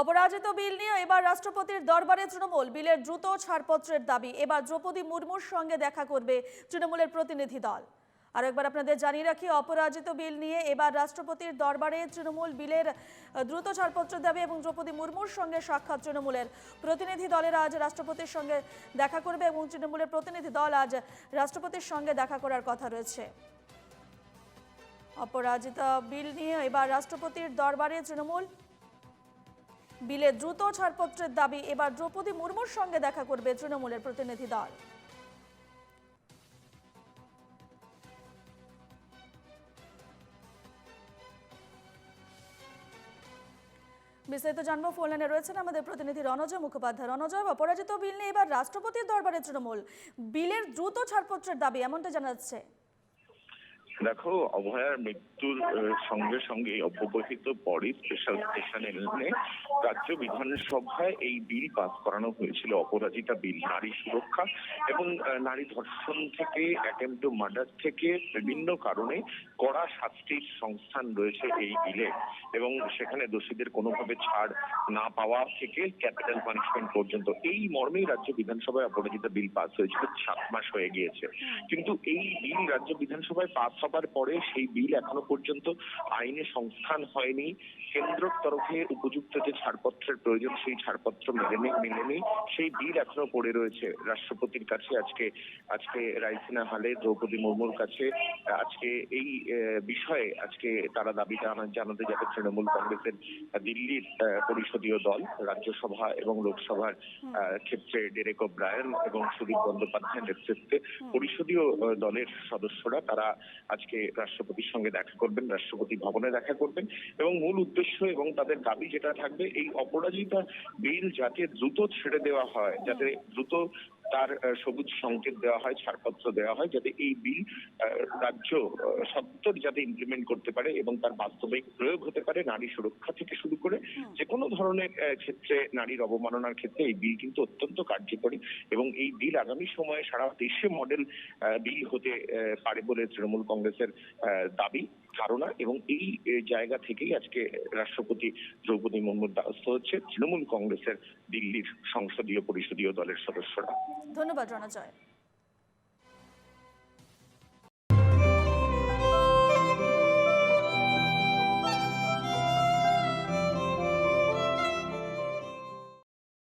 অপরাজিত বিল নিয়ে এবার রাষ্ট্রপতির দরবারে তৃণমূল। বিলের দ্রুত ছাড়পত্রের দাবি। এবার দ্রৌপদী মুর্মুর সঙ্গে দেখা করবে তৃণমূলের প্রতিনিধি দল। আর একবার আপনাদের জানিয়ে রাখি, অপরাজিত বিল নিয়ে এবার রাষ্ট্রপতির দরবারে তৃণমূল। বিলের দ্রুত ছাড়পত্রের দাবি এবং দ্রৌপদী মুর্মুর সঙ্গে সাক্ষাৎ। তৃণমূলের প্রতিনিধি দলের আজ রাষ্ট্রপতির সঙ্গে দেখা করবে এবং তৃণমূলের প্রতিনিধি দল আজ রাষ্ট্রপতির সঙ্গে দেখা করার কথা রয়েছে। অপরাজিত বিল নিয়ে এবার রাষ্ট্রপতির দরবারে তৃণমূল। বিলে দ্রুত ছাড়পত্রের দাবি। এবার দ্রৌপদী মুর্মুর সঙ্গে দেখা করবে তৃণমূলের প্রতিনিধি দল। বিস্তারিত জানবো, ফোন লাইনে রয়েছেন আমাদের প্রতিনিধি রণজয় মুখোপাধ্যায়। রণজয়, অপরাজিত বিল নিয়ে এবার রাষ্ট্রপতির দরবারে তৃণমূল। বিলের দ্রুত ছাড়পত্রের দাবি এমনটা জানা যাচ্ছে। দেখো, অভয়ার মৃত্যুর সঙ্গে সঙ্গে অব্যবহিত পরে স্পেশাল সেশনে এনে রাজ্য বিধানসভায় এই বিল পাস করানো হয়েছিল। অপরাজিতা বিল নারী সুরক্ষা এবং নারী ধর্ষণ থেকে অ্যাটেম্পট টু মার্ডার থেকে বিভিন্ন কারণে কড়া শাস্তির সংস্থান রয়েছে এই বিলে, এবং সেখানে দোষীদের কোনোভাবে ছাড় না পাওয়া থেকে ক্যাপিটাল পানিশমেন্ট পর্যন্ত। এই মর্মেই রাজ্য বিধানসভায় অপরাজিতা বিল পাস হয়েছিল। 7 মাস হয়ে গিয়েছে, কিন্তু এই বিল রাজ্য বিধানসভায় পাস হবার পরে সেই বিল এখনো পর্যন্ত আইনে সংস্থান হয়নি। কেন্দ্রের তরফে উপযুক্ত যে ছাড়পত্রের প্রয়োজন সেই ছাড়পত্র মেলেনি। সেই বিল এখনো পড়ে রয়েছে রাষ্ট্রপতির কাছে। আজকে রাইসিনা হালে দ্রৌপদী মুর্মুর কাছে আজকে এই বিষয়ে আজকে তারা দাবিটা জানাতে যাবে। তৃণমূল কংগ্রেসের দিল্লির পরিষদীয় দল, রাজ্যসভা এবং লোকসভার ক্ষেত্রে ডেরেক ওব্রায়েন এবং সুদীপ বন্দ্যোপাধ্যায়ের নেতৃত্বে পরিষদীয় দলের সদস্যরা তারা আজকে রাষ্ট্রপতির সঙ্গে দেখা করবেন, রাষ্ট্রপতি ভবনে দেখা করবেন, এবং মূল উদ্দেশ্য এবং তাদের দাবি যেটা থাকবে, এই অপরাজিতা বিল যাতে দ্রুত ছেড়ে দেওয়া হয়, যাতে দ্রুত তার সবুজ সংকেত দেওয়া হয়, ছাড়পত্র দেওয়া হয়, যাতে এই বিল রাজ্য সত্তর যাতে ইমপ্লিমেন্ট করতে পারে এবং তার বাস্তবিক প্রয়োগ হতে পারে। নারী সুরক্ষা থেকে শুরু করে যে কোনো ধরনের ক্ষেত্রে, নারীর অবমাননার ক্ষেত্রে এই বিল কিন্তু অত্যন্ত কার্যকরী, এবং এই বিল আগামী সময়ে সারা দেশে মডেল বিল হতে পারে বলে তৃণমূল কংগ্রেসের দাবি, ধারণা, এবং এই জায়গা থেকেই আজকে রাষ্ট্রপতি দ্রৌপদী মুর্মুর দ্বারস্থ হচ্ছে তৃণমূল কংগ্রেসের দিল্লির সংসদীয় পরিষদীয় দলের সদস্যরা। ধন্যবাদ রণজয়।